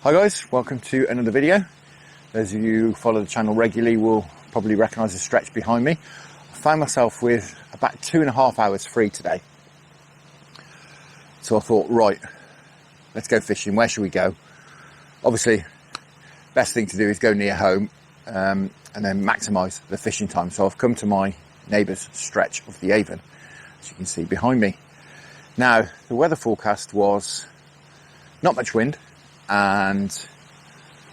Hi guys, welcome to another video. Those of you who follow the channel regularly will probably recognise the stretch behind me. I found myself with about 2.5 hours free today. So I thought, right, let's go fishing. Where should we go? Obviously, best thing to do is go near home and then maximise the fishing time. So I've come to my neighbour's stretch of the Avon, as you can see behind me. Now, the weather forecast was not much wind and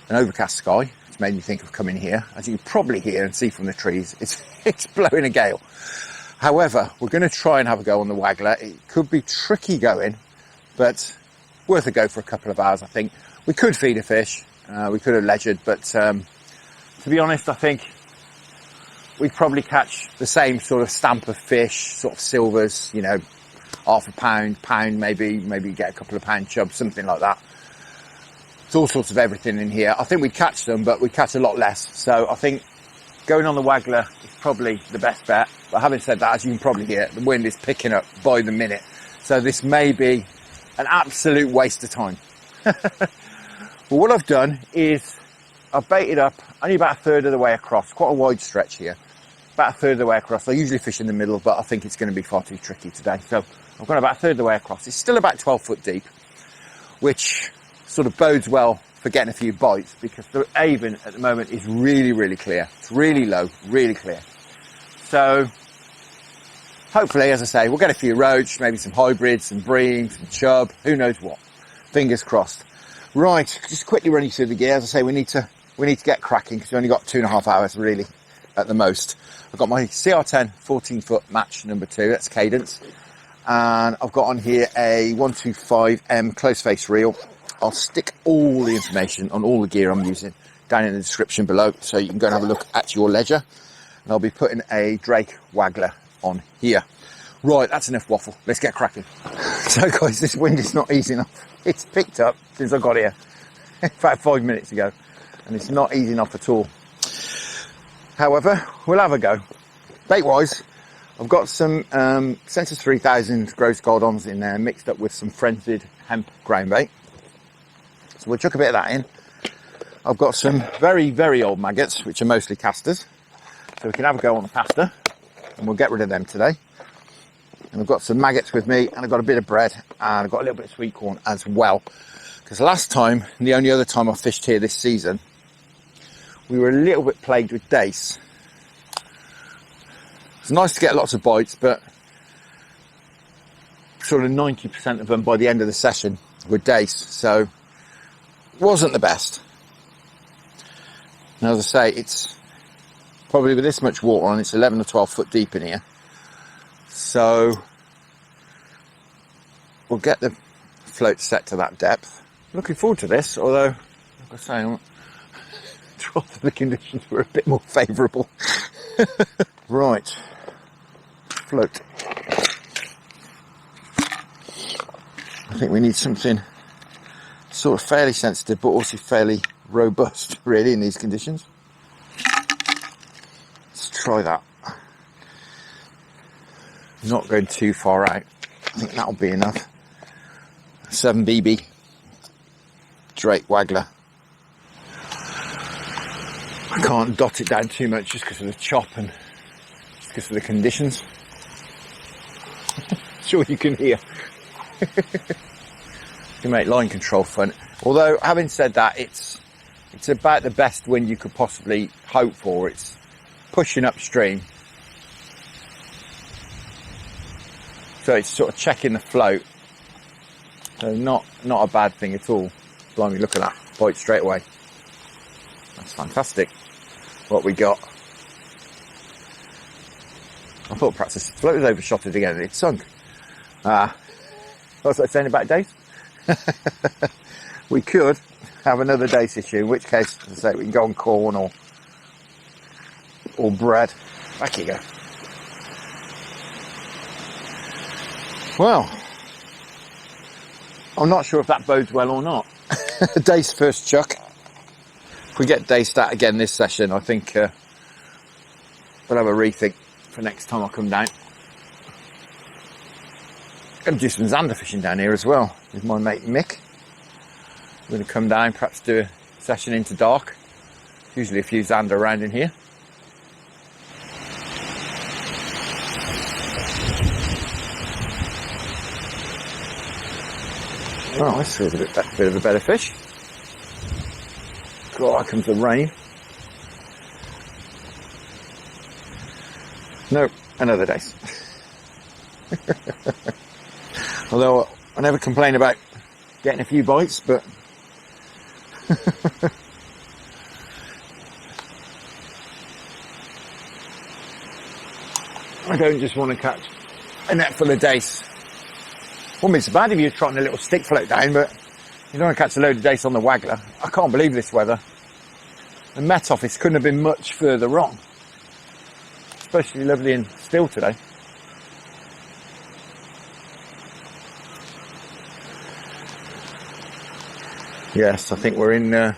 an overcast sky, which made me think of coming here. As you can probably hear and see from the trees, it's blowing a gale. However, we're going to try and have a go on the Waggler. It could be tricky going, but worth a go for a couple of hours, I think. We could feed a fish, we could have leisured, but to be honest, I think we'd probably catch the same sort of stamp of fish, sort of silvers, you know, half a pound, maybe get a couple of pound chubs, something like that. It's all sorts of everything in here. I think we'd catch them, but we'd catch a lot less. So I think going on the Waggler is probably the best bet. But having said that, as you can probably hear, the wind is picking up by the minute. So this may be an absolute waste of time. But what I've done is I've baited up only about a third of the way across. Quite a wide stretch here. About a third of the way across. I usually fish in the middle, but I think it's going to be far too tricky today. So I've gone about a third of the way across. It's still about 12 foot deep, which sort of bodes well for getting a few bites, because the Avon at the moment is really clear. It's really low, really clear. So hopefully, as I say, we'll get a few roach, maybe some hybrids, some bream, some chub, who knows what. Fingers crossed. Right, just quickly running through the gear. As I say, we need to get cracking because we've only got 2.5 hours really at the most. I've got my CR10 14 foot match number 2, that's cadence. And I've got on here a 125M close face reel. I'll stick all the information on all the gear I'm using down in the description below, so you can go and have a look at your leisure. And I'll be putting a Drake Waggler on here. Right, that's enough waffle. Let's get cracking. So guys, this wind is not easy enough. It's picked up since I got here about 5 minutes ago, and it's not easy enough at all. However, we'll have a go. Bait-wise, I've got some Sensus 3000 gross cordons in there, mixed up with some frenzied hemp ground bait. So we'll chuck a bit of that in. I've got some very old maggots, which are mostly casters. So we can have a go on the caster, and we'll get rid of them today. And I've got some maggots with me, and I've got a bit of bread, and I've got a little bit of sweet corn as well. Because last time, and the only other time I fished here this season, we were a little bit plagued with dace. It's nice to get lots of bites, but sort of 90% of them by the end of the session were dace. So it wasn't the best. And as I say, it's probably with this much water on, it's 11 or 12 foot deep in here. So we'll get the float set to that depth. Looking forward to this, although, like I say, the conditions were a bit more favourable. Right, float. I think we need something sort of fairly sensitive, but also fairly robust, really, in these conditions. Let's try that. Not going too far out. I think that'll be enough. 7BB Drake Waggler. I can't dot it down too much just because of the chop and just because of the conditions. Sure you can hear. To make line control fun. Although, having said that, it's about the best wind you could possibly hope for. It's pushing upstream. So it's sort of checking the float. So not a bad thing at all. Blimey, look at that. Bite straight away. That's fantastic. What we got. I thought perhaps the float was overshotted again and it sunk. What was I saying about Dace? We could have another Dace issue, in which case, as I say, we can go on corn or bread. Back you go. Well, I'm not sure if that bodes well or not. Dace first chuck. If we get daced out again this session, I think we'll have a rethink for next time I come down. Going to do some zander fishing down here as well with my mate Mick. I'm going to come down, perhaps do a session into dark. Usually a few zander around in here. Oh, this feels a bit of a better fish. God, here comes the rain. No, another Dace. Although I never complain about getting a few bites, but I don't just want to catch a net full of Dace. Wouldn't be so bad if you were trotting a little stick float down, but you don't want to catch a load of Dace on the Waggler. I can't believe this weather. The Met Office couldn't have been much further wrong. Especially lovely and still today. Yes, I think we're in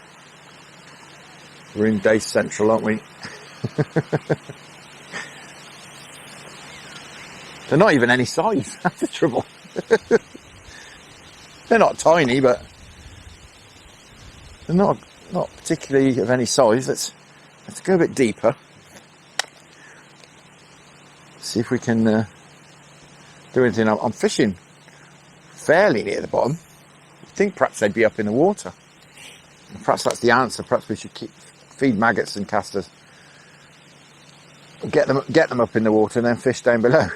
Dace Central, aren't we? They're not even any size. That's the trouble. They're not tiny, but they're not particularly of any size. Let's go a bit deeper. See if we can do anything. I'm fishing fairly near the bottom. I think perhaps they'd be up in the water. Perhaps that's the answer. Perhaps we should feed maggots and casters. Get them up in the water and then fish down below.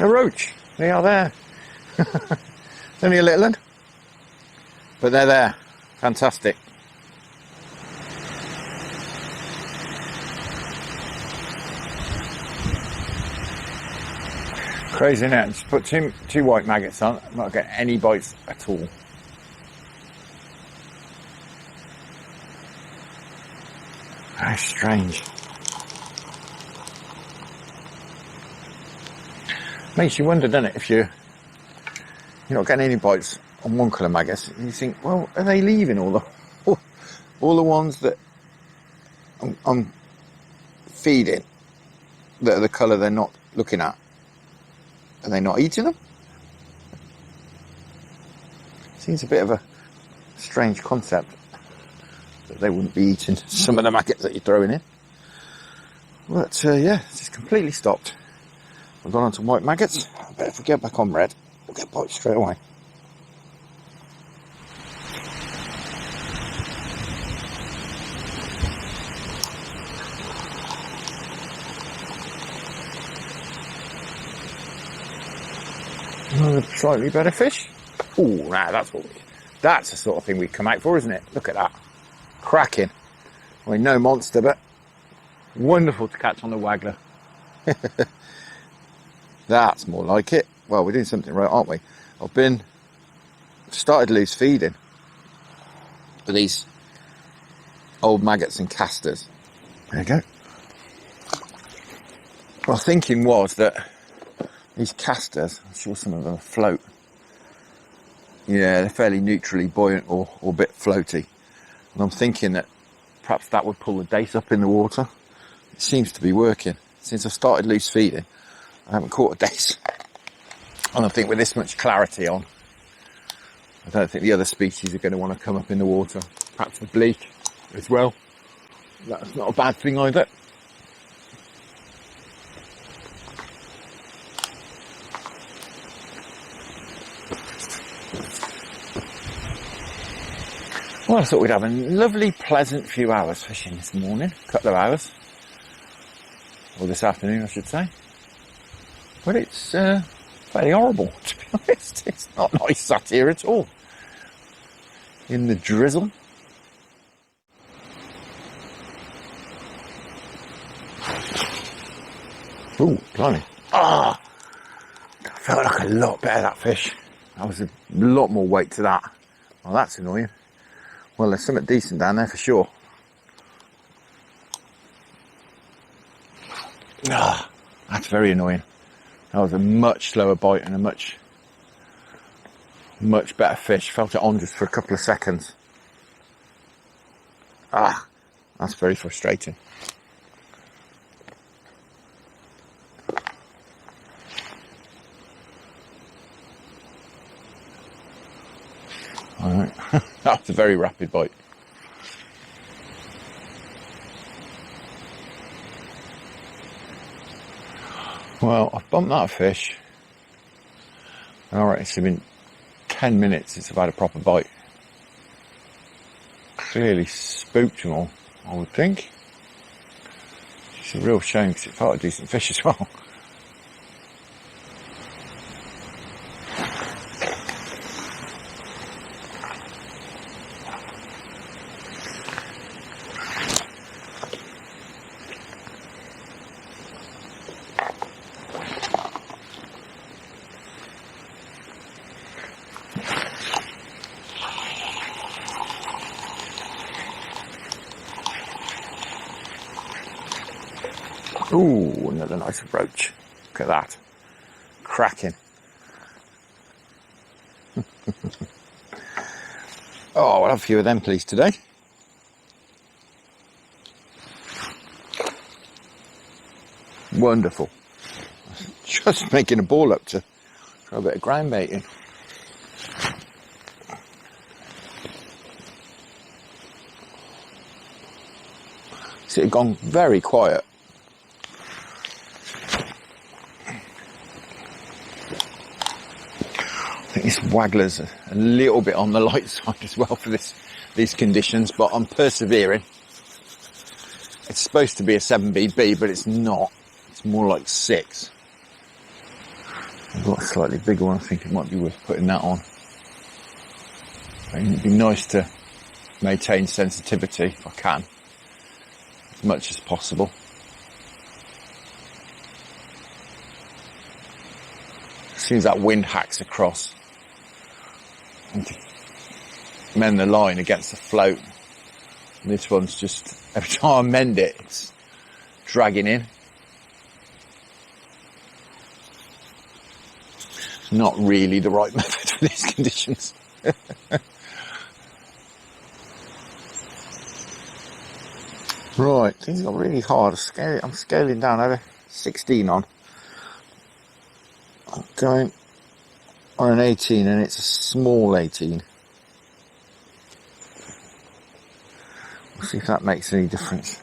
A roach, they are there. It's only a little one, but they're there. Fantastic. Crazy, isn't it? Just put two white maggots on, not get any bites at all. How strange. Makes you wonder, doesn't it, if you're not getting any bites on one colour maggots, and you think, well, are they leaving all the ones that I'm feeding that are the colour they're not looking at? Are they not eating them? Seems a bit of a strange concept that they wouldn't be eating some of the maggots that you're throwing in. But yeah, it's just completely stopped. I've gone on to white maggots. I bet if we get back on red, we'll get bites straight away. Another slightly better fish. Ooh, nah, that's the sort of thing we come out for, isn't it? Look at that. Cracking. I mean, no monster, but wonderful to catch on the Waggler. That's more like it. Well, we're doing something right, aren't we? I've started loose feeding for these old maggots and casters. There you go. My thinking was that these casters, I'm sure some of them float. Yeah, they're fairly neutrally buoyant or a bit floaty. And I'm thinking that perhaps that would pull the Dace up in the water. It seems to be working. Since I started loose feeding, I haven't caught a Dace. And I think with this much clarity on, I don't think the other species are going to want to come up in the water. Perhaps the bleak as well. That's not a bad thing either. Well, I thought we'd have a lovely, pleasant few hours fishing this morning. A couple of hours. Or this afternoon, I should say. But it's fairly horrible, to be honest. It's not nice sat here at all. In the drizzle. Ooh, blimey. Ah! That felt like a lot better, that fish. That was a lot more weight to that. Well, that's annoying. Well, there's something decent down there for sure. Ah, that's very annoying. That was a much slower bite and a much Much better fish. Felt it on just for a couple of seconds. Ah, that's very frustrating. All right, that's a very rapid bite. Well, I've bumped that fish. All right, it's been 10 minutes since I've had a proper bite. Clearly spooked them all, I would think. It's a real shame because it felt a decent fish as well. Ooh, another nice roach. Look at that. Cracking. Oh, I'll have a few of them, please, today. Wonderful. Just making a ball up to try a bit of ground baiting. See, it had gone very quiet. I think this waggler's a little bit on the light side as well for these conditions, but I'm persevering. It's supposed to be a 7BB, but it's not. It's more like 6. I've got a slightly bigger one. I think it might be worth putting that on. It'd be nice to maintain sensitivity if I can, as much as possible. As soon as that wind hacks across, and to mend the line against the float. And this one's just, every time I mend it, it's dragging in. Not really the right method for these conditions. Right, things got really hard. I'm scaling down. I had a 16 on. I'm going on an 18, and it's a small 18. We'll see if that makes any difference.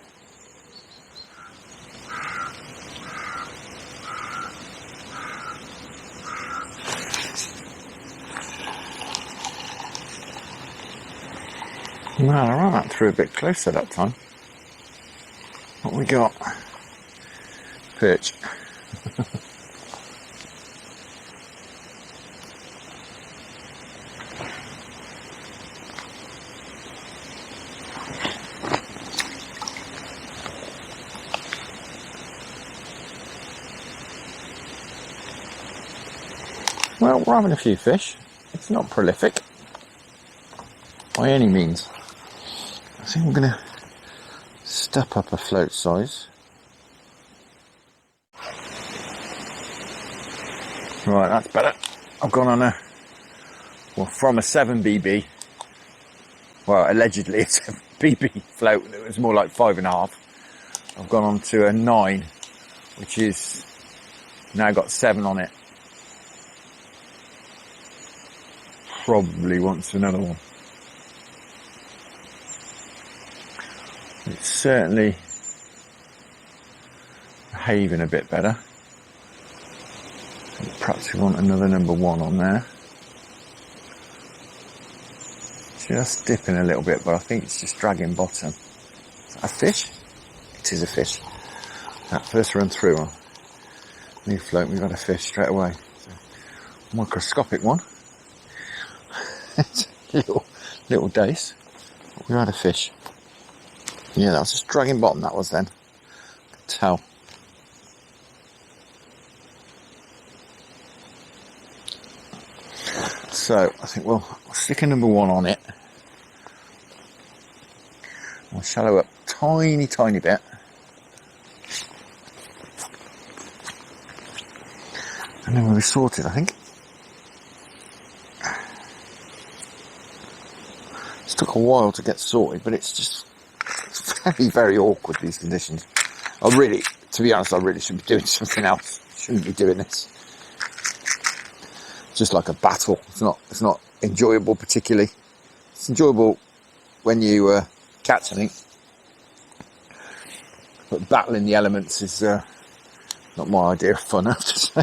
Well, I ran that through a bit closer that time. What we got? Perch. Well, we're having a few fish. It's not prolific by any means. I think I'm going to step up a float size. Right, that's better. I've gone on from a 7BB, well, allegedly it's a BB float that was more like 5.5. I've gone on to a 9, which is now got 7 on it. Probably wants another one. It's certainly behaving a bit better. Perhaps we want another number 1 on there. Just dipping a little bit, but I think it's just dragging bottom. Is that a fish? It is a fish. That first run through on new float, we've got a fish straight away. So, microscopic one. It's a little dace. We had a fish. Yeah, that was just dragging bottom, that was then. I could tell. So, I think we'll stick a number 1 on it. We'll shallow up tiny bit. And then we'll be sorted, I think. a while to get sorted, but it's very, very awkward, these conditions. To be honest, I really should be doing something else. Shouldn't be doing this. It's just like a battle. It's not enjoyable particularly. It's enjoyable when you catch something, but battling the elements is not my idea of fun, I have to say.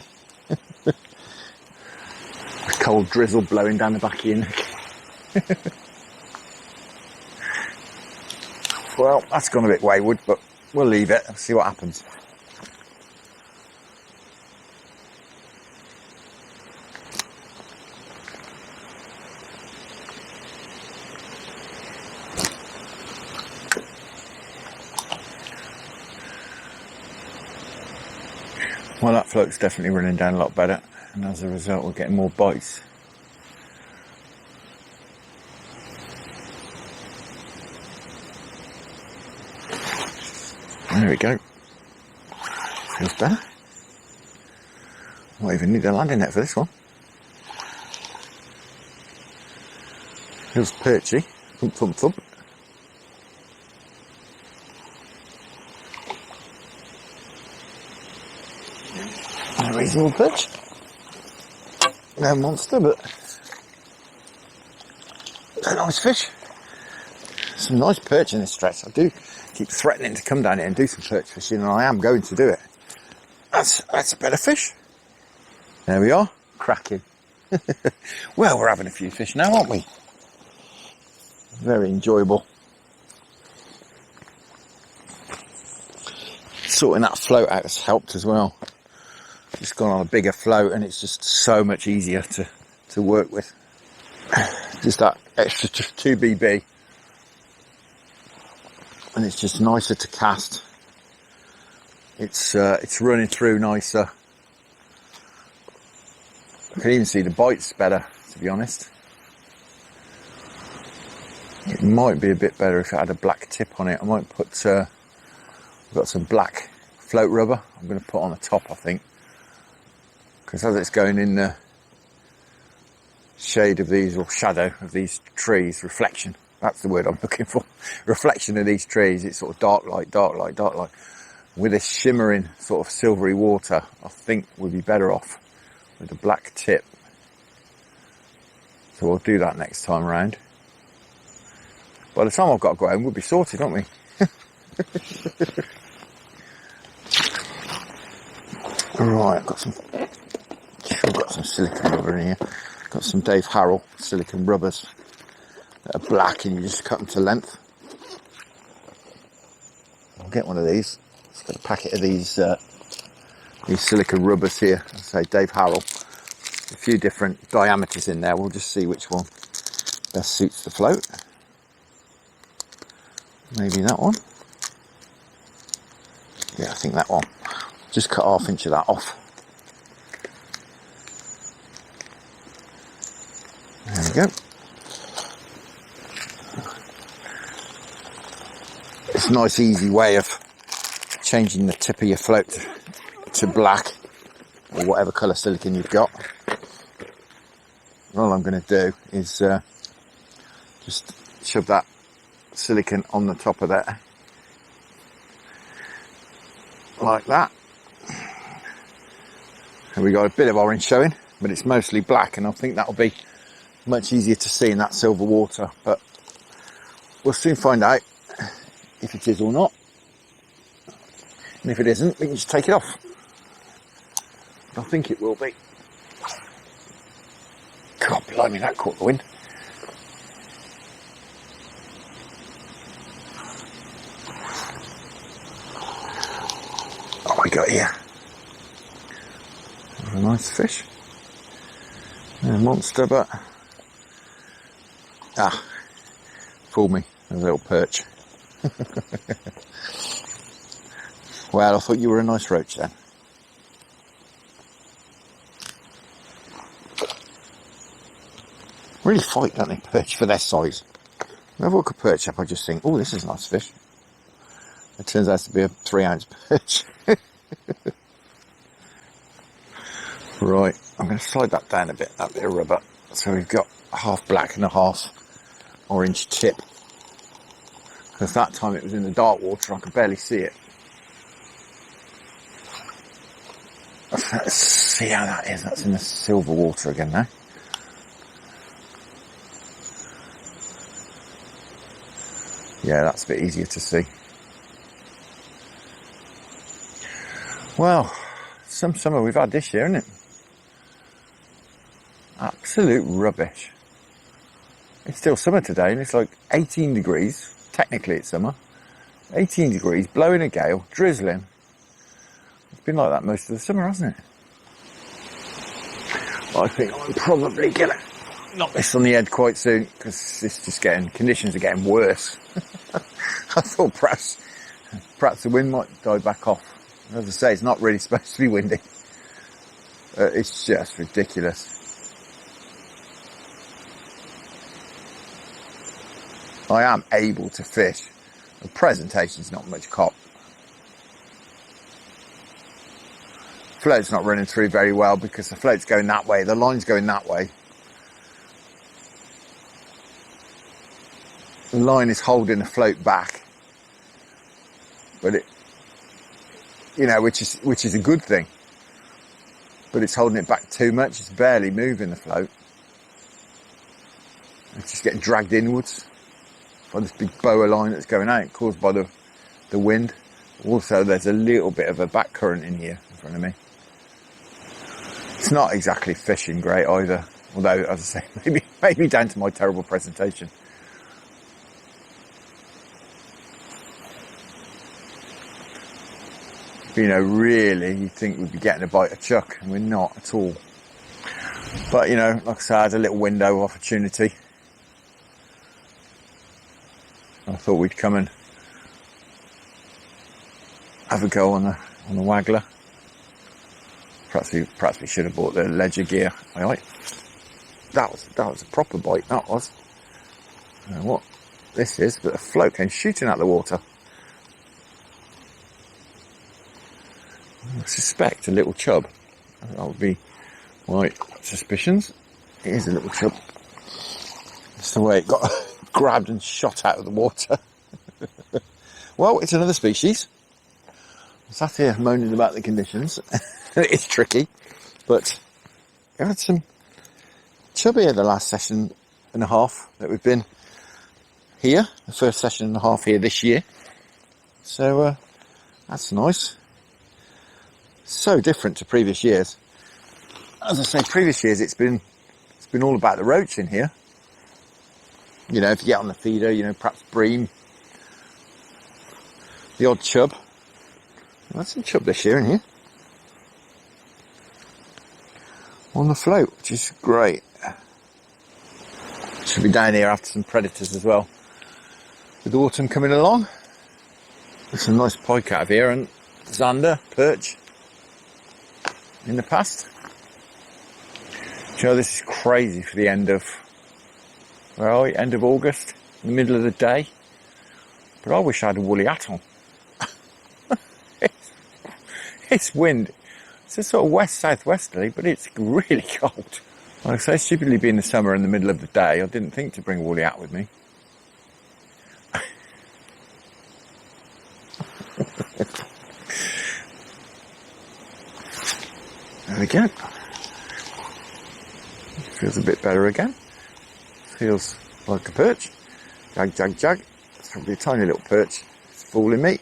A cold drizzle blowing down the back of your neck. Well, that's gone a bit wayward, but we'll leave it and see what happens. Well, that float's definitely running down a lot better, and as a result we're getting more bites. There we go. Feels better. Won't even need a landing net for this one. Feels perchy. Thump, thump, thump. A reasonable perch. No monster, but a nice fish. Some nice perch in this stretch. I do keep threatening to come down here and do some perch fishing, and I am going to do it. That's a better fish. There we are, cracking. Well, we're having a few fish now, aren't we? Very enjoyable. Sorting that float out has helped as well. Just gone on a bigger float, and it's just so much easier to work with. Just that extra 2BB. And it's just nicer to cast. It's running through nicer. I can even see the bites better, to be honest. It might be a bit better if it had a black tip on it. I might put, I've got some black float rubber I'm going to put on the top, I think. Because as it's going in the shade of these, or shadow of these trees, reflection, that's the word I'm looking for. Reflection of these trees, it's sort of dark light, dark light, dark light. With this shimmering sort of silvery water, I think we'd be better off with a black tip. So we'll do that next time around. By the time I've got to go home, we'll be sorted, won't we? Right, I've got some silicone rubber in here. Got some Dave Harrell silicone rubbers that are black, and you just cut them to length. I'll get one of these. Just got a packet of these silicone rubbers here. I say Dave Harrell. A few different diameters in there. We'll just see which one best suits the float. Maybe that one. Yeah, I think that one. Just cut ½ inch of that off. There we go. It's a nice easy way of changing the tip of your float to black, or whatever colour silicone you've got. All I'm going to do is just shove that silicone on the top of that, like that. And we got a bit of orange showing, but it's mostly black, and I think that'll be much easier to see in that silver water, but we'll soon find out if it is or not. And if it isn't, we can just take it off. I think it will be. God blimey, that caught the wind. What have we got here? A nice fish. A monster, but fooled me. A little perch. Well, I thought you were a nice roach then. Really fight, don't they, perch, for their size. Whenever I look a perch up, I just think, oh, this is a nice fish. It turns out to be a 3-ounce perch. Right, I'm going to slide that down a bit, that bit of rubber. So we've got half black and a half orange tip. Because that time it was in the dark water, I could barely see it. Let's see how that is. That's in the silver water again now. Yeah, that's a bit easier to see. Well, some summer we've had this year, isn't it? Absolute rubbish. It's still summer today and it's like 18 degrees. Technically it's summer. 18 degrees, blowing a gale, drizzling. It's been like that most of the summer, hasn't it? I think I'm probably gonna knock this on the head quite soon because it's just conditions are getting worse. I thought perhaps the wind might die back off. As I say, it's not really supposed to be windy. It's just ridiculous. I am able to fish. The presentation's not much cop. Float's not running through very well because the float's going that way, the line's going that way. The line is holding the float back. But it, you know, which is a good thing. But it's holding it back too much, it's barely moving the float. It's just getting dragged inwards by this big boa line that's going out, caused by the wind. Also, there's a little bit of a back current in here in front of me. It's not exactly fishing great either, although, as I say, maybe down to my terrible presentation. You know, really, you'd think we'd be getting a bite of chuck, and we're not at all. But, you know, like I said, I had a little window of opportunity. I thought we'd come and have a go on the waggler. Perhaps we should have bought the ledger gear. Aye. That was a proper bite. That was. I don't know what this is, but a float came shooting out the water. I suspect a little chub. That would be my suspicions. It is a little chub. That's the way it got grabbed and shot out of the water. Well, it's another species. I sat here moaning about the conditions. It's tricky, but we had some chub here the last session and a half that we've been here. The first session and a half here this year. So that's nice. So different to previous years. As I say, previous years it's been all about the roach in here. You know, if you get on the feeder, you know, perhaps bream, the odd chub. Well, that's some chub this year in here. On the float, which is great. Should be down here after some predators as well. With autumn coming along. There's some nice pike out of here and zander, perch in the past. Do you know, this is crazy for the end of, where are we? End of August, in the middle of the day. But I wish I had a woolly hat on. It's wind. It's a sort of west-southwesterly, but it's really cold. Like I say, stupidly being the summer in the middle of the day, I didn't think to bring a woolly hat with me. There we go. Feels a bit better again. Feels like a perch. Jag, jag, jag. It's probably a tiny little perch. It's fooling me.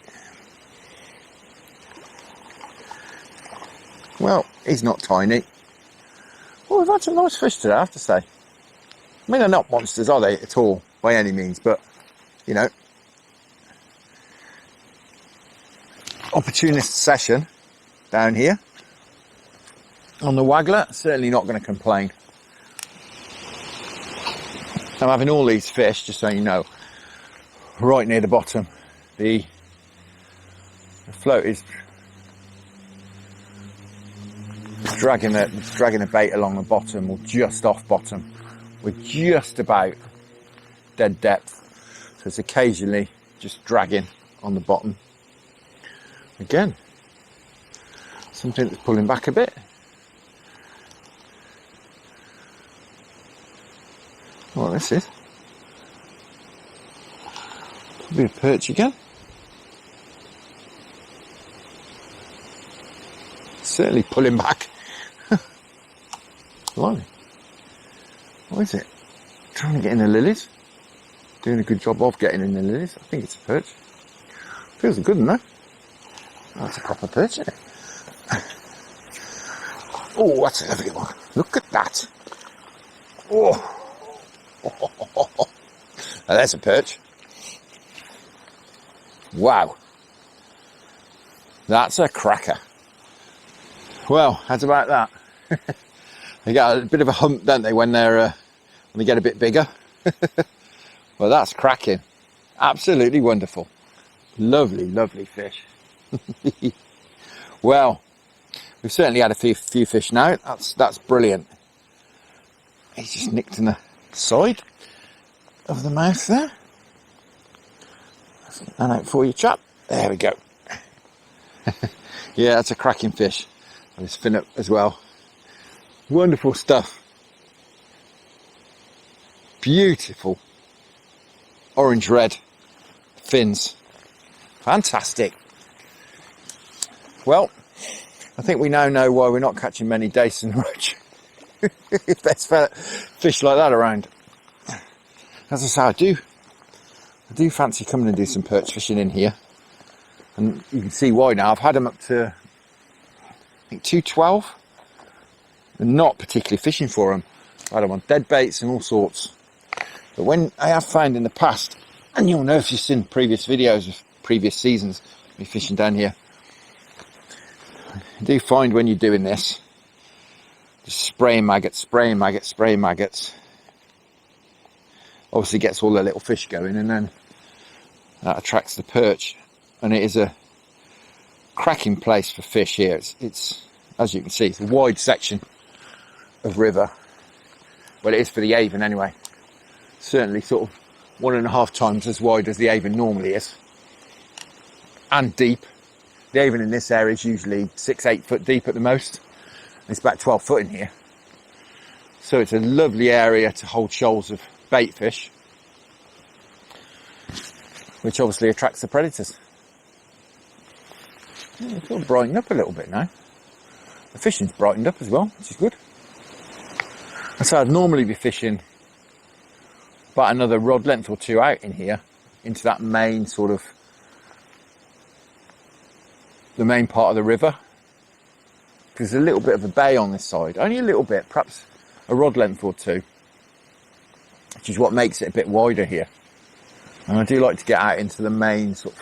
Well, he's not tiny. Well, we've had some nice fish today, I have to say. I mean, they're not monsters, are they, at all, by any means, but, you know, opportunist session down here on the waggler, certainly not going to complain. I'm having all these fish, just so you know, right near the bottom. The float is dragging the bait along the bottom, or just off bottom. We're just about dead depth, so it's occasionally just dragging on the bottom. Again, something that's pulling back a bit. What this is? A bit of perch again. Certainly pulling back. Blimey. What is it? Trying to get in the lilies. Doing a good job of getting in the lilies. I think it's a perch. Feels good, isn't it? Oh, that's a proper perch, isn't it? Oh, that's a lovely one. Look at that. Oh. Now, there's a perch. Wow. That's a cracker. Well, how's about that? They get a bit of a hump, don't they, when they get a bit bigger? Well, that's cracking. Absolutely wonderful. Lovely, lovely fish. Well, we've certainly had a few fish now. That's brilliant. He's just nicked in the side of the mouth there. And out for you, chap. There we go. Yeah, that's a cracking fish. And his fin up as well. Wonderful stuff. Beautiful orange red fins. Fantastic. Well, I think we now know why we're not catching many dace and roach. If there's fish like that around. As I say, I do fancy coming and do some perch fishing in here. And you can see why now. I've had them up to, I think, 212. And not particularly fishing for them. I had them on dead baits and all sorts. But when I have found in the past, and you'll know if you've seen previous videos of previous seasons, me fishing down here, you do find when you're doing this, just spraying maggots, spraying maggots, spraying maggots. Obviously gets all the little fish going, and then that attracts the perch. And it is a cracking place for fish here. It's as you can see, it's a wide section of river. Well, it is for the Avon anyway. Certainly sort of 1.5 times as wide as the Avon normally is. And deep. The Avon in this area is usually 6-8 foot deep at the most. It's about 12 foot in here. So it's a lovely area to hold shoals of bait fish, which obviously attracts the predators. It's all brightened up a little bit now. The fishing's brightened up as well, which is good. And so I'd normally be fishing about another rod length or two out in here, into that main sort of, the main part of the river. There's a little bit of a bay on this side, only a little bit, perhaps a rod length or two, which is what makes it a bit wider here. And I do like to get out into the main sort of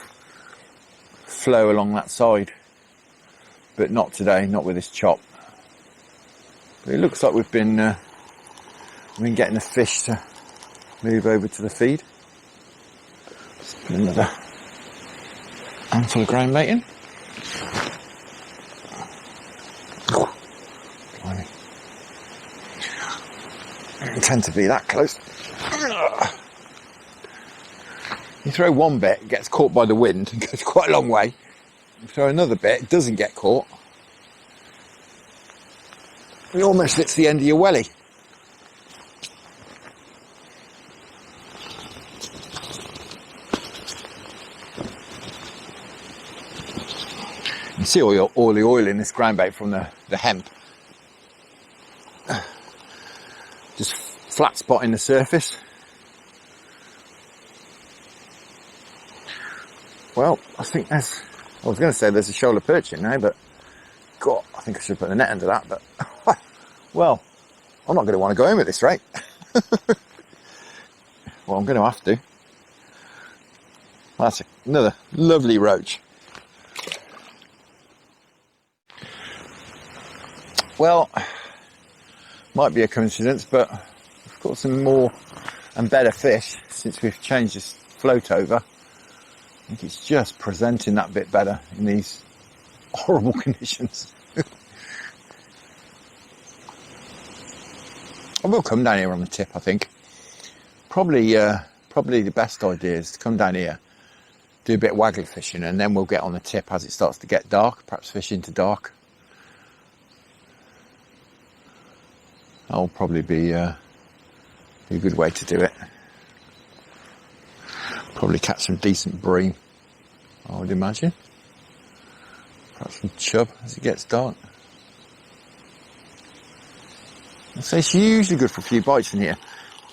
flow along that side, but not today, not with this chop. But it looks like we've been getting the fish to move over to the feed. Let's put another handful of ground bait in. Oh, blimey. I don't tend to be that close. You throw one bit, it gets caught by the wind and goes quite a long way. You throw another bit, it doesn't get caught. It almost hits the end of your welly. You can see all the oil in this ground bait from the hemp. Just flat spot in the surface. Well, I think I was going to say there's a shoal of perch in now, but God, I think I should put the net under that, but well, I'm not going to want to go home at this rate. Well, I'm going to have to. That's another lovely roach. Well, might be a coincidence, but we've got some more and better fish since we've changed this float over. I think it's just presenting that bit better in these horrible conditions. I will come down here on the tip, I think. Probably the best idea is to come down here, do a bit of waggler fishing, and then we'll get on the tip as it starts to get dark, perhaps fish into dark. That'll probably be a good way to do it. Probably catch some decent bream, I would imagine. Perhaps some chub as it gets dark. I'd say it's usually good for a few bites in here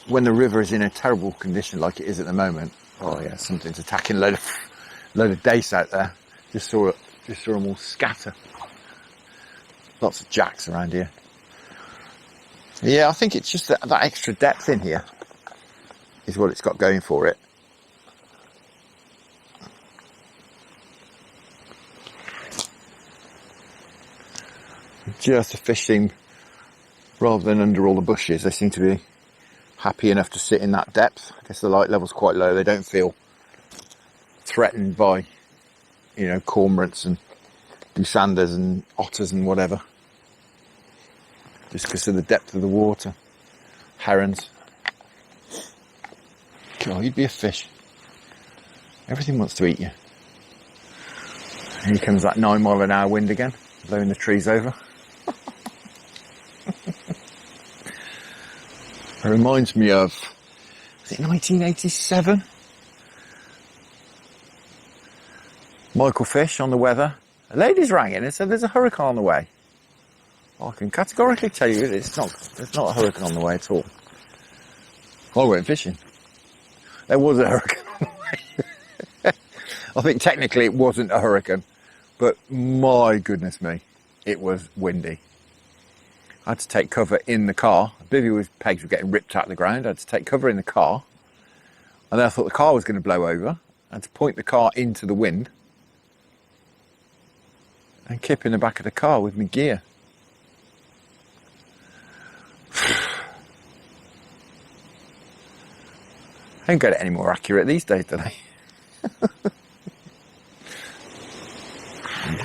when the river is in a terrible condition like it is at the moment. Oh yeah, something's attacking. Load of dace out there. Just saw them all scatter. Lots of jacks around here. Yeah, I think it's just that extra depth in here is what it's got going for it. Just the fish seem, rather than under all the bushes, they seem to be happy enough to sit in that depth. I guess the light level's quite low. They don't feel threatened by, you know, cormorants and goosandas and otters and whatever. Just because of the depth of the water. Herons. God, you'd be a fish. Everything wants to eat you. And here comes that 9 mile an hour wind again, blowing the trees over. It reminds me of, was it 1987? Michael Fish on the weather. A lady's rang in and said there's a hurricane on the way. I can categorically tell you there's not a hurricane on the way at all. I went fishing. There was a hurricane on the way. I think technically it wasn't a hurricane, but my goodness me, it was windy. I had to take cover in the car. Bivy pegs were getting ripped out of the ground. I had to take cover in the car. And then I thought the car was going to blow over. I had to point the car into the wind. And kip in the back of the car with my gear. They don't get it any more accurate these days, do they?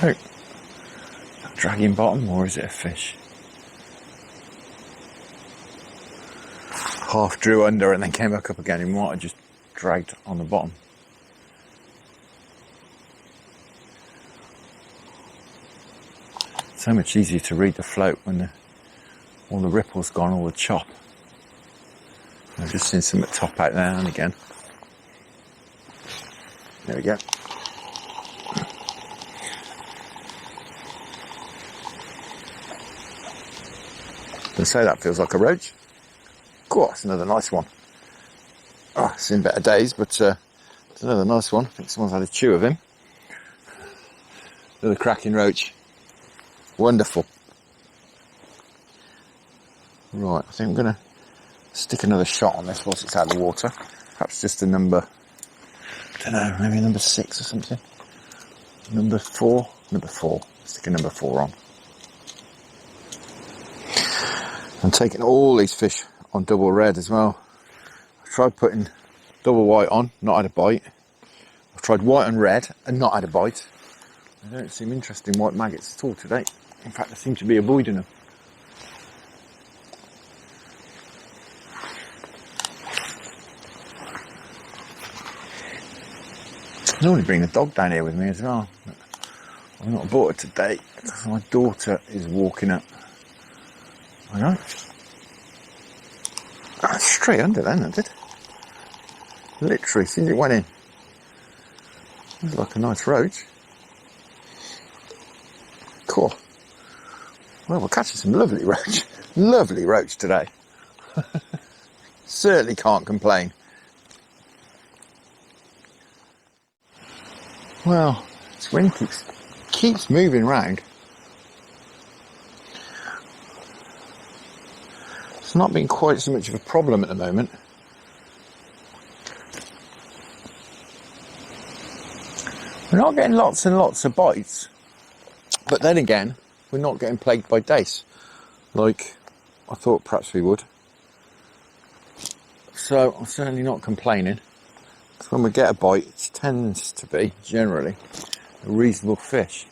No. Dragging bottom, or is it a fish? Half drew under and then came back up again. He might have just dragged on the bottom. So much easier to read the float when all the ripple's gone, all the chop. I've just seen some top out there and again. There we go. They say that feels like a roach. Cool, that's another nice one. Oh, it's in better days, but it's another nice one. I think someone's had a chew of him. Another cracking roach. Wonderful. Right, I think I'm going to stick another shot on this whilst it's out of the water. Perhaps just a number, I don't know, maybe number 6 or something. Number 4. Stick a number 4 on. I'm taking all these fish on double red as well. I've tried putting double white on, not had a bite. I've tried white and red and not had a bite. They don't seem interested in white maggots at all today. In fact, I seem to be avoiding them. I normally bring the dog down here with me as well. I've not bought it today because my daughter is walking up. I know. That's straight under then, isn't it? Literally, as soon as it went in. Looks like a nice roach. Cool. Well, we're catching some lovely roach. Lovely roach today. Certainly can't complain. Well, this wind keeps moving round. It's not been quite so much of a problem at the moment. We're not getting lots and lots of bites, but then again, we're not getting plagued by dace, like I thought perhaps we would. So I'm certainly not complaining. Because when we get a bite, it tends to be, generally, a reasonable fish.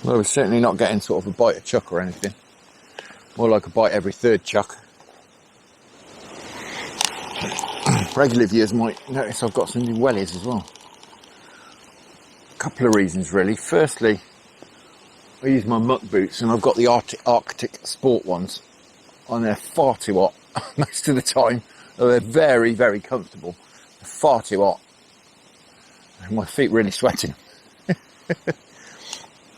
Well, we're certainly not getting sort of a bite of chuck or anything. More like a bite every third chuck. Regular viewers might notice I've got some new wellies as well. A couple of reasons really. Firstly, I use my muck boots and I've got the Arctic Sport ones and they're far too hot most of the time They're very, very comfortable. They're far too hot. My feet really sweating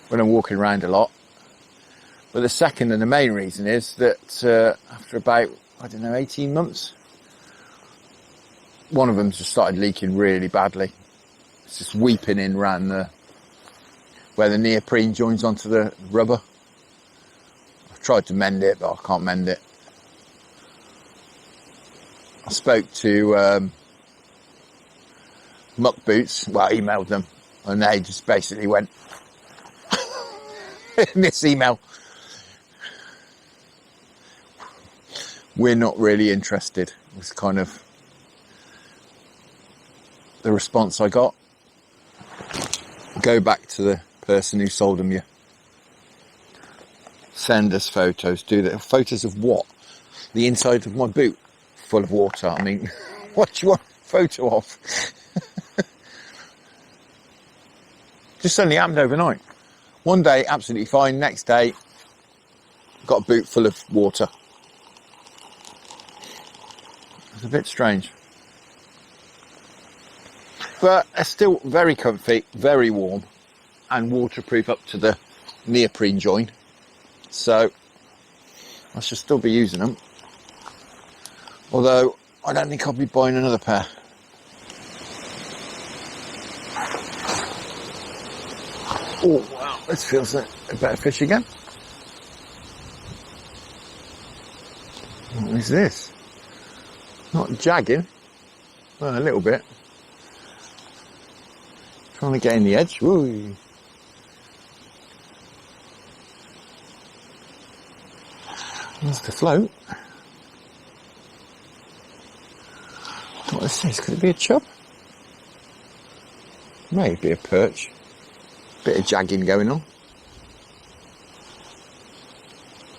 when I'm walking around a lot. But the second and the main reason is that after about, I don't know, 18 months, one of them just started leaking really badly. It's just weeping in around where the neoprene joins onto the rubber. I've tried to mend it, but I can't mend it. I spoke to Muck Boots, well, I emailed them, and they just basically went, in this email, we're not really interested, was kind of the response I got. Go back to the person who sold them you. Send us photos. Do the photos of what? The inside of my boot full of water. I mean, what do you want a photo of? Just suddenly happened overnight. One day, absolutely fine. Next day, got a boot full of water. It's a bit strange. But they're still very comfy, very warm, and waterproof up to the neoprene join. So, I should still be using them. Although, I don't think I'll be buying another pair. Oh, wow, this feels like a better fish again. What is this? Not jagging. Well, a little bit. Trying to get in the edge. Woo. There's the float. What is this? Could it be a chub? Maybe a perch. Bit of jagging going on.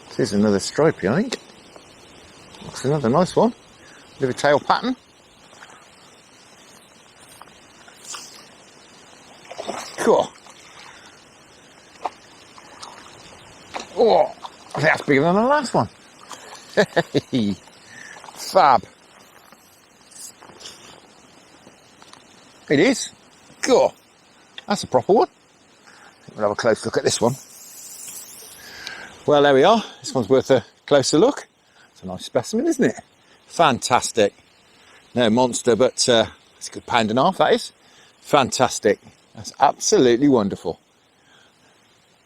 This is another stripey, I think. That's another nice one. Bit of a tail pattern. Cool. Oh, I think that's bigger than the last one. Fab. It is. Cool. That's a proper one. We'll have a close look at this one. Well, there we are. This one's worth a closer look. It's a nice specimen, isn't it? Fantastic. No monster, but it's a good £1.5, that is. Fantastic. That's absolutely wonderful.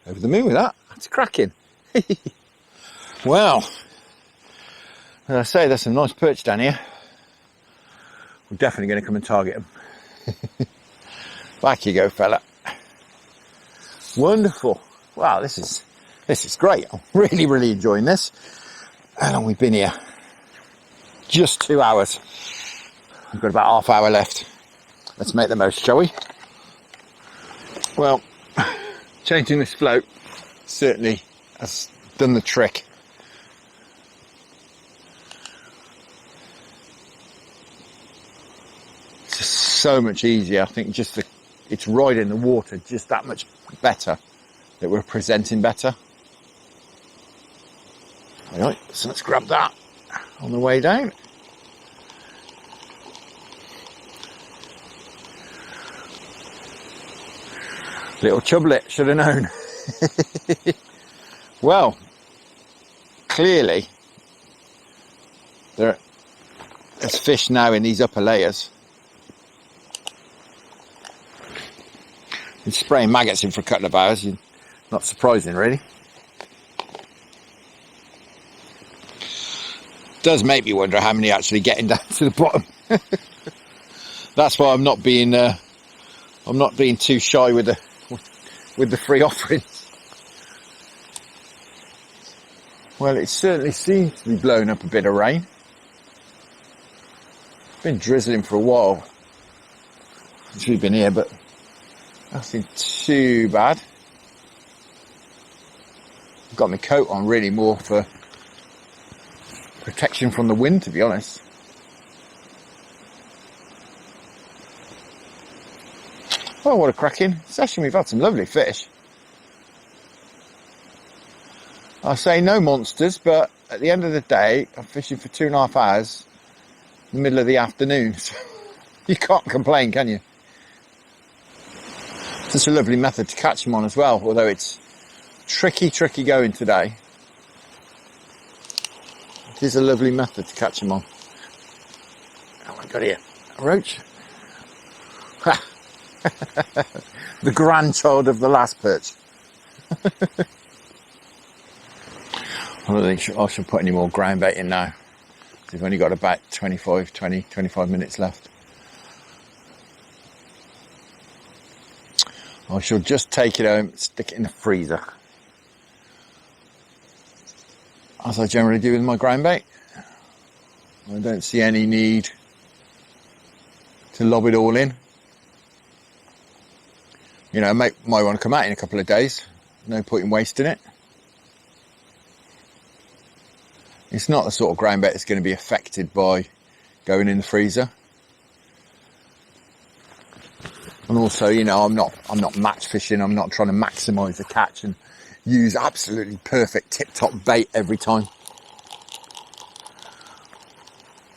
Over the moon with that. That's cracking. Well, as I say, there's some nice perch down here. We're definitely going to come and target them. Back you go, fella. Wonderful. Wow, this is great. I'm really, really enjoying this. How long we've been here? Just 2 hours. We've got about half hour left. Let's make the most, shall we? Well, changing this float certainly has done the trick. It's just so much easier. I think just it's riding the water just that much better, that we're presenting better. Alright, so let's grab that on the way down. Little chublet, should have known. Well, clearly there's fish now in these upper layers. Been spraying maggots in for a couple of hours. Not surprising, really. Does make me wonder how many are actually getting down to the bottom. That's why I'm not being too shy with the free offerings. Well, it certainly seems to be blowing up a bit of rain. It's been drizzling for a while since we've been here, but nothing too bad. I've got my coat on really more for protection from the wind, to be honest. Oh, what a cracking session. We've had some lovely fish. I say no monsters, but at the end of the day, I'm fishing for 2.5 hours. in the middle of the afternoon. So you can't complain, can you? Such a lovely method to catch them on as well, although it's tricky going today. It is a lovely method to catch them on. Oh my God, here, a roach. The grandchild of the last perch. I don't think I should put any more ground bait in now. We've only got about 25 minutes left. I shall just take it home, stick it in the freezer, as I generally do with my ground bait. I don't see any need to lob it all in. You know, might want to come out in a couple of days. No point in wasting it. It's not the sort of ground bait that's going to be affected by going in the freezer. And also, you know, I'm not match fishing. I'm not trying to maximise the catch and use absolutely perfect tip-top bait every time.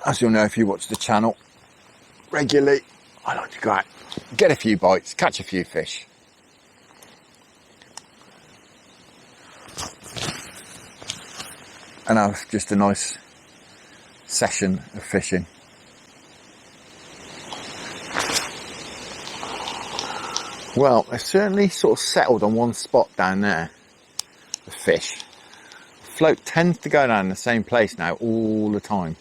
As you'll know if you watch the channel regularly, I like to go out, get a few bites, catch a few fish. And have just a nice session of fishing. Well, they've certainly sort of settled on one spot down there, the fish. The float tends to go down in the same place now all the time.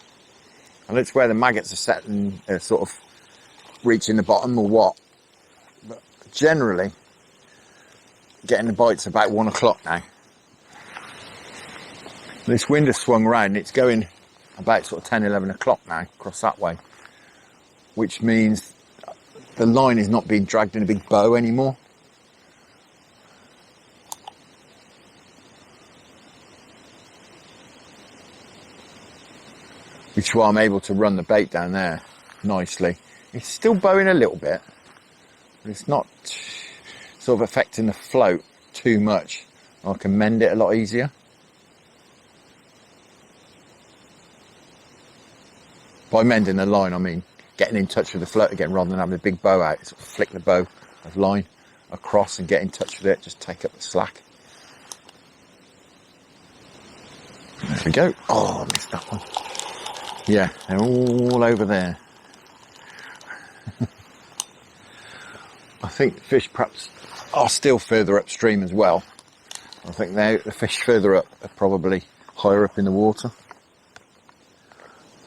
And it's where the maggots are settling, sort of reaching the bottom or what. But generally, getting the bites about 1 o'clock now. This wind has swung round and it's going about sort of 10, 11 o'clock now, across that way. Which means the line is not being dragged in a big bow anymore. Which is why I'm able to run the bait down there nicely. It's still bowing a little bit, but it's not sort of affecting the float too much. I can mend it a lot easier. By mending the line, I mean getting in touch with the float again rather than having a big bow out. Sort of flick the bow of line across and get in touch with it, just take up the slack. There we go. Oh, I missed that one. Yeah, they're all over there. I think the fish perhaps are still further upstream as well. I think the fish further up are probably higher up in the water.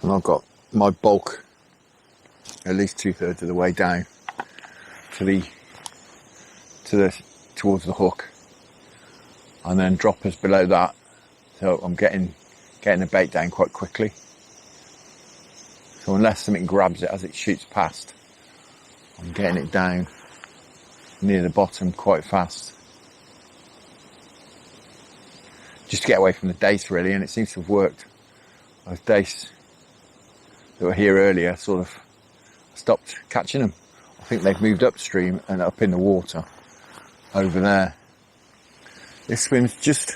And I've got my bulk at least 2/3 of the way down towards the hook, and then droppers below that, so I'm getting the bait down quite quickly. So unless something grabs it as it shoots past, I'm getting it down near the bottom quite fast, just to get away from the dace really, and it seems to have worked. Those dace that were here earlier sort of stopped catching them. I think they've moved upstream and up in the water over there. This swim's just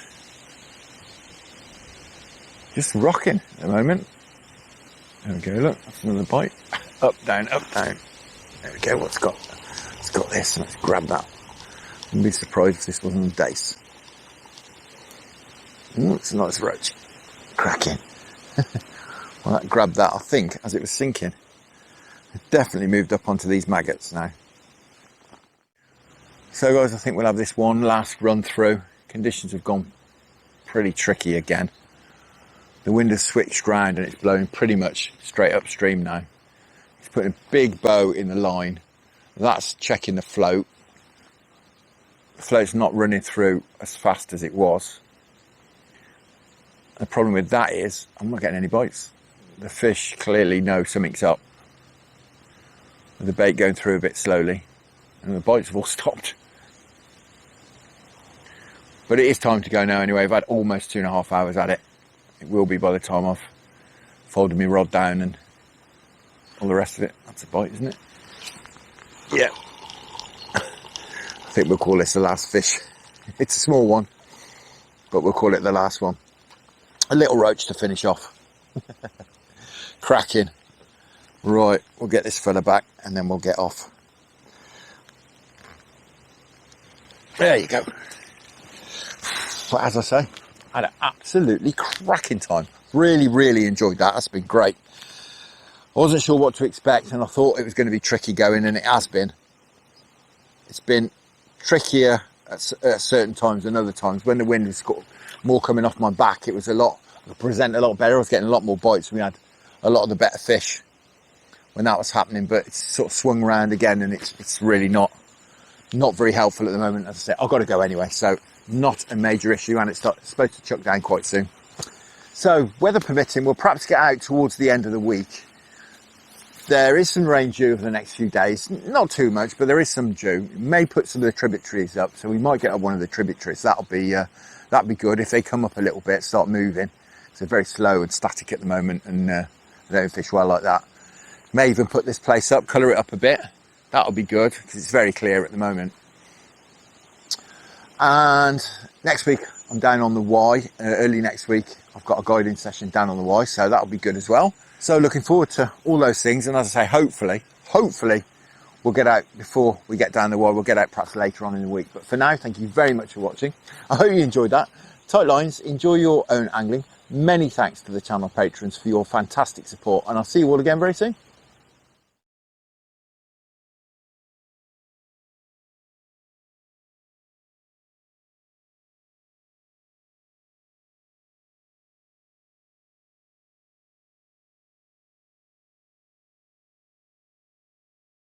rocking at the moment. There we go, look, that's another bite. Up, down, up, down. There we go, it's got this, let's grab that. Wouldn't be surprised if this wasn't a dace. Ooh, it's a nice roach. Cracking. Well, that grabbed that, I think, as it was sinking. It definitely moved up onto these maggots now. So guys, I think we'll have this one last run through. Conditions have gone pretty tricky again. The wind has switched round and it's blowing pretty much straight upstream now. It's putting a big bow in the line. That's checking the float. The float's not running through as fast as it was. The problem with that is I'm not getting any bites. The fish clearly know something's up. The bait going through a bit slowly, and the bites have all stopped. But it is time to go now anyway. I've had almost 2.5 hours at it. It will be by the time I've folded my rod down and all the rest of it. That's a bite, isn't it? Yeah. I think we'll call this the last fish. It's a small one, but we'll call it the last one. A little roach to finish off. Cracking. Right, we'll get this fella back and then we'll get off. There you go. But as I say, I had an absolutely cracking time. Really, really enjoyed that. That's been great. I wasn't sure what to expect and I thought it was going to be tricky going, and it has been. It's been trickier at certain times than other times. When the wind was more coming off my back, it was present a lot better. I was getting a lot more bites. We had a lot of the better fish when that was happening, but it's sort of swung around again, and it's really not very helpful at the moment. As I said, I've got to go anyway, so not a major issue, and it's supposed to chuck down quite soon. So weather permitting, we'll perhaps get out towards the end of the week. There is some rain due over the next few days, not too much, but there is some due. It may put some of the tributaries up, so we might get up one of the tributaries. That'd be good if they come up a little bit, start moving. They're very slow and static at the moment, and they don't fish well like that. May even put this place up, colour it up a bit. That'll be good because it's very clear at the moment. And next week I'm down on the Y. Early next week I've got a guiding session down on the Y, so that'll be good as well. So looking forward to all those things, and as I say, hopefully we'll get out before we get down the Y. We'll get out perhaps later on in the week. But for now, thank you very much for watching. I hope you enjoyed that. Tight lines, enjoy your own angling. Many thanks to the channel patrons for your fantastic support, and I'll see you all again very soon.